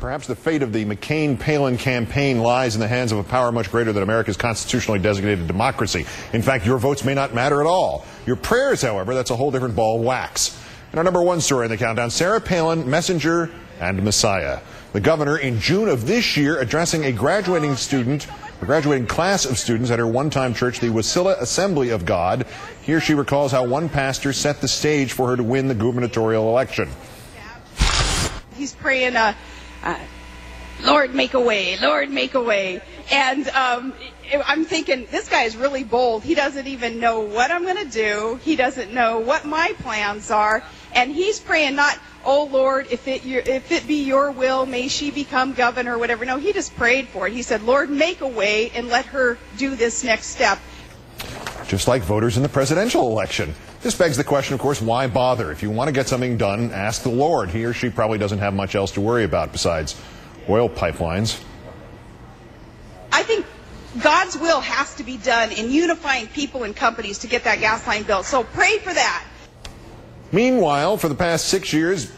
Perhaps the fate of the McCain-Palin campaign lies in the hands of a power much greater than America's constitutionally designated democracy. In fact, your votes may not matter at all. Your prayers, however, that's a whole different ball of wax. In our number one story in the countdown, Sarah Palin, messenger and messiah. The governor, in June of this year, addressing a graduating class of students at her one-time church, the Wasilla Assembly of God. Here she recalls how one pastor set the stage for her to win the gubernatorial election. He's praying, Lord, make a way, Lord, make a way. And I'm thinking, this guy is really bold. He doesn't even know what I'm going to do. He doesn't know what my plans are. And he's praying not, oh, Lord, if it be your will, may she become governor or whatever. No, he just prayed for it. He said, Lord, make a way and let her do this next step. Just like voters in the presidential election. This begs the question, of course, why bother? If you want to get something done, ask the Lord. He or she probably doesn't have much else to worry about besides oil pipelines. I think God's will has to be done in unifying people and companies to get that gas line built. So pray for that. Meanwhile, for the past 6 years,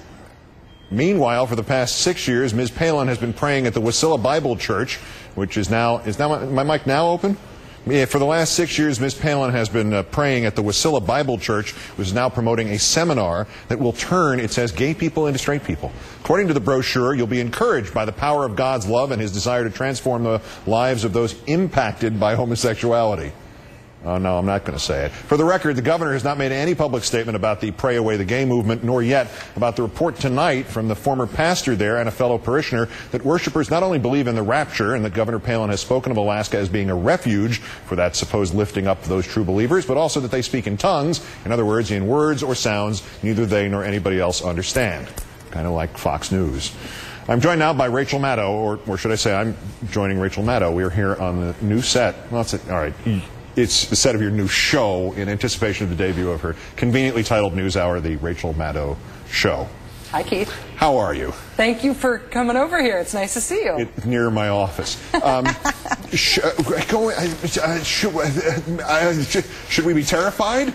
Ms. Palin has been praying at the Wasilla Bible Church, which is now my mic now open? Yeah, for the last 6 years, Ms. Palin has been praying at the Wasilla Bible Church, which is now promoting a seminar that will turn, it says, gay people into straight people. According to the brochure, you'll be encouraged by the power of God's love and his desire to transform the lives of those impacted by homosexuality. Oh, no, I'm not going to say it. For the record, the governor has not made any public statement about the Pray Away the Gay movement, nor yet about the report tonight from the former pastor there and a fellow parishioner that worshipers not only believe in the rapture and that Governor Palin has spoken of Alaska as being a refuge for that supposed lifting up of those true believers, but also that they speak in tongues, in other words, in words or sounds neither they nor anybody else understand. Kind of like Fox News. I'm joined now by Rachel Maddow, or should I say I'm joining Rachel Maddow. We are here on the new set. Well, all right. It's the set of your new show in anticipation of the debut of her conveniently titled NewsHour, The Rachel Maddow Show. Hi, Keith. How are you? Thank you for coming over here. It's nice to see you. It's near my office. Should we be terrified?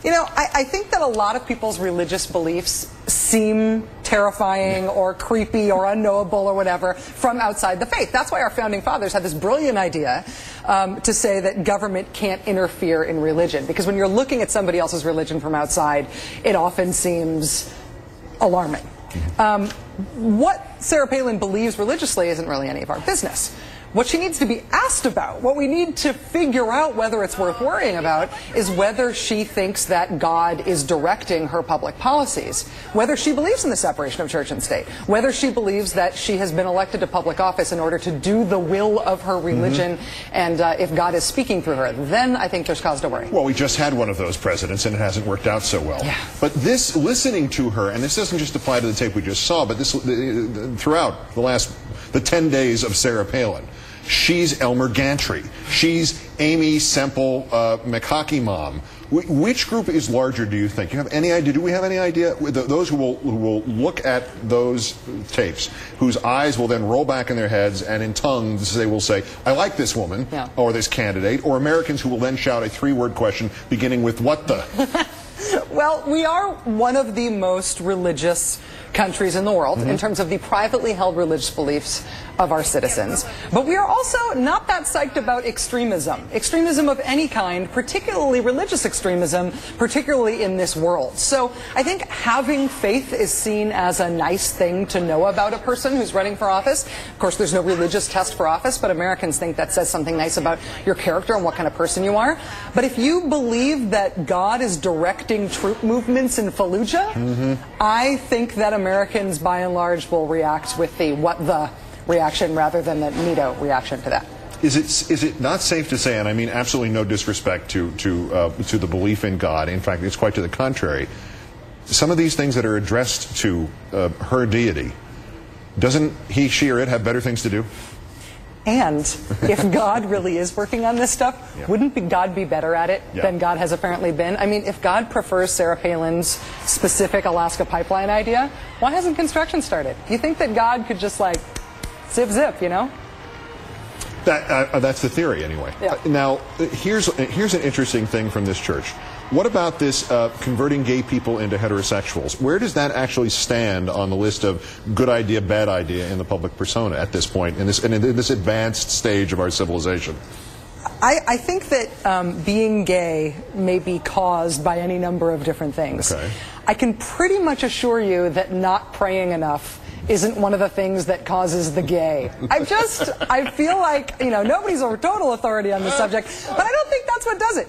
You know, I think that a lot of people's religious beliefs seem terrifying or creepy or unknowable or whatever from outside the faith. That's why our founding fathers had this brilliant idea to say that government can't interfere in religion. Because when you're looking at somebody else's religion from outside, it often seems alarming. What Sarah Palin believes religiously isn't really any of our business. What she needs to be asked about, what we need to figure out whether it's worth worrying about, is whether she thinks that God is directing her public policies, whether she believes in the separation of church and state, whether she believes that she has been elected to public office in order to do the will of her religion, and if God is speaking through her. Then I think there's cause to worry. Well, we just had one of those presidents, and it hasn't worked out so well. Yeah. But this, listening to her, and this doesn't just apply to the tape we just saw, but this throughout the 10 days of Sarah Palin. She's Elmer Gantry. She's Amy Semple McHockey Mom. Which group is larger, do you think? You have any idea? Do we have any idea? Those who will look at those tapes, whose eyes will then roll back in their heads, and in tongues they will say, I like this woman, or this candidate, or Americans who will then shout a three-word question beginning with, what the? Well, we are one of the most religious countries in the world in terms of the privately held religious beliefs of our citizens. But we are also not that psyched about extremism. Extremism of any kind, particularly religious extremism, particularly in this world. So I think having faith is seen as a nice thing to know about a person who's running for office. Of course, there's no religious test for office, but Americans think that says something nice about your character and what kind of person you are. But if you believe that God is directing troop movements in Fallujah, I think that Americans, by and large, will react with the what the reaction rather than the neato reaction to that. Is it not safe to say, and I mean absolutely no disrespect to the belief in God, in fact it's quite to the contrary, some of these things that are addressed to her deity, doesn't he, she, or it have better things to do? And if God really is working on this stuff, wouldn't God be better at it than God has apparently been? I mean, if God prefers Sarah Palin's specific Alaska pipeline idea, why hasn't construction started? Do you think that God could just like zip, you know? That's the theory, anyway. Yeah. Now, here's an interesting thing from this church. What about this converting gay people into heterosexuals? Where does that actually stand on the list of good idea, bad idea in the public persona at this point, in this advanced stage of our civilization? I think that being gay may be caused by any number of different things. Okay. I can pretty much assure you that not praying enough isn't one of the things that causes the gay. I feel like, nobody's a total authority on the subject, but I don't think that's what does it.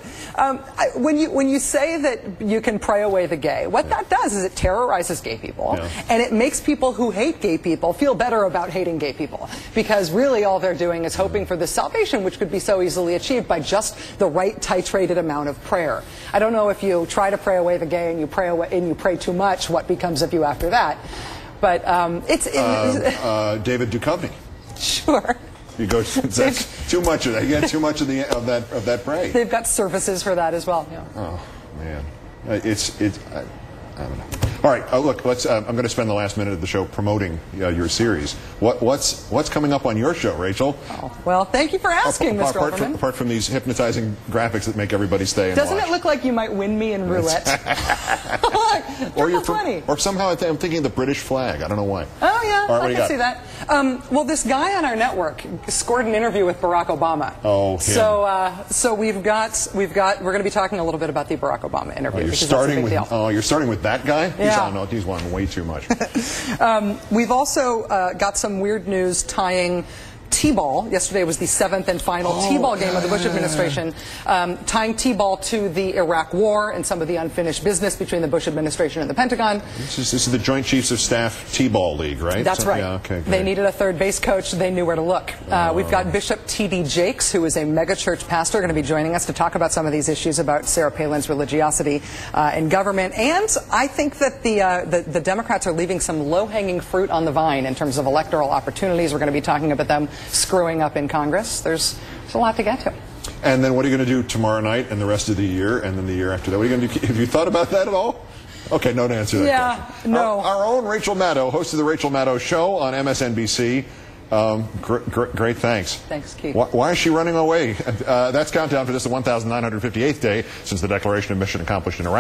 When you say that you can pray away the gay, what that does is it terrorizes gay people, and it makes people who hate gay people feel better about hating gay people, because really all they're doing is hoping for this salvation, which could be so easily achieved by just the right titrated amount of prayer. I don't know if you try to pray away the gay and you pray too much, what becomes of you after that. But David Duchovny. Sure. You go too much of that. You get too much of that pray. They've got services for that as well. Yeah. Oh man, I don't know. All right, look. I'm going to spend the last minute of the show promoting your series. What's coming up on your show, Rachel? Oh, well, thank you for asking, Mr. Olbermann. Apart from these hypnotizing graphics that make everybody stay and Doesn't watch. it look like you might win me in roulette? Or somehow I'm thinking of the British flag. I don't know why. Oh yeah, right, I can see that. Well, this guy on our network scored an interview with Barack Obama. Oh, him. So we're going to be talking a little bit about the Barack Obama interview. You're starting with that guy? Yeah. He's won way too much. We've also got some weird news tying T-ball. Yesterday was the 7th and final T-ball game of the Bush administration, tying T-ball to the Iraq War and some of the unfinished business between the Bush administration and the Pentagon. This is the Joint Chiefs of Staff T-ball league, right? That's right. Yeah, okay, they needed a third base coach. They knew where to look. We've got Bishop T.D. Jakes, who is a megachurch pastor, going to be joining us to talk about some of these issues about Sarah Palin's religiosity in government. And I think that the Democrats are leaving some low-hanging fruit on the vine in terms of electoral opportunities. We're going to be talking about them screwing up in Congress. There's a lot to get to. And then what are you going to do tomorrow night and the rest of the year and then the year after that? What are you going to do? Have you thought about that at all? Okay, no answer to that question. No. Our own Rachel Maddow, host of the Rachel Maddow Show on MSNBC. Great, thanks. Thanks, Keith. Why is she running away? That's countdown for this, the 1,958th day since the declaration of mission accomplished in Iraq.